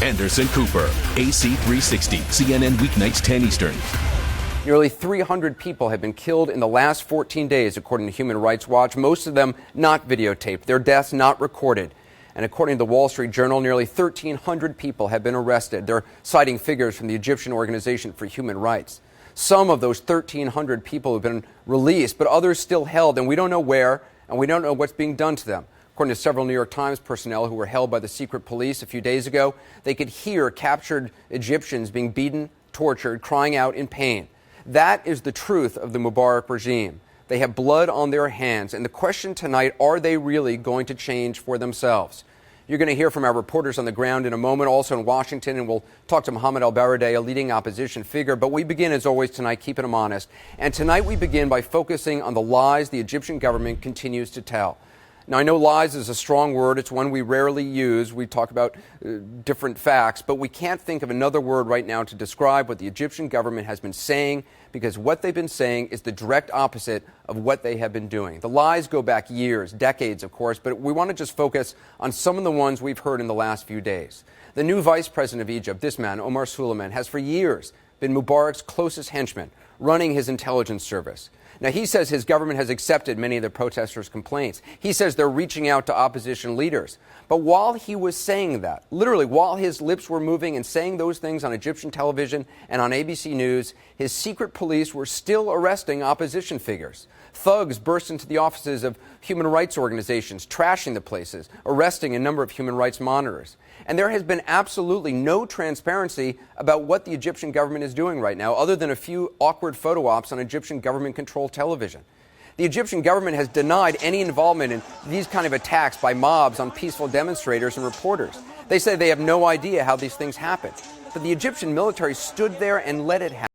Anderson Cooper, AC 360, CNN weeknights 10 Eastern. Nearly 300 people have been killed in the last 14 days, according to Human Rights Watch, most of them not videotaped, their deaths not recorded. And according to the Wall Street Journal, nearly 1,300 people have been arrested. They're citing figures from the Egyptian Organization for Human Rights. Some of those 1,300 people have been released, but others still held, and we don't know where, and we don't know what's being done to them. According to several New York Times personnel who were held by the secret police a few days ago, they could hear captured Egyptians being beaten, tortured, crying out in pain. That is the truth of the Mubarak regime. They have blood on their hands, and the question tonight, are they really going to change for themselves? You're going to hear from our reporters on the ground in a moment, also in Washington, and we'll talk to Mohamed ElBaradei, a leading opposition figure. But we begin, as always, tonight, keeping them honest. And tonight we begin by focusing on the lies the Egyptian government continues to tell. Now, I know lies is a strong word. It's one we rarely use. We talk about different facts, but we can't think of another word right now to describe what the Egyptian government has been saying, because what they've been saying is the direct opposite of what they have been doing. The lies go back years, decades, of course, but we want to just focus on some of the ones we've heard in the last few days. The new vice president of Egypt, this man, Omar Suleiman, has for years been Mubarak's closest henchman, running his intelligence service. Now, he says his government has accepted many of the protesters' complaints. He says they're reaching out to opposition leaders. But while he was saying that, literally while his lips were moving and saying those things on Egyptian television and on ABC News, his secret police were still arresting opposition figures. Thugs burst into the offices of human rights organizations, trashing the places, arresting a number of human rights monitors. And there has been absolutely no transparency about what the Egyptian government is doing right now, other than a few awkward photo ops on Egyptian government-controlled television. The Egyptian government has denied any involvement in these kind of attacks by mobs on peaceful demonstrators and reporters. They say they have no idea how these things happen. But the Egyptian military stood there and let it happen.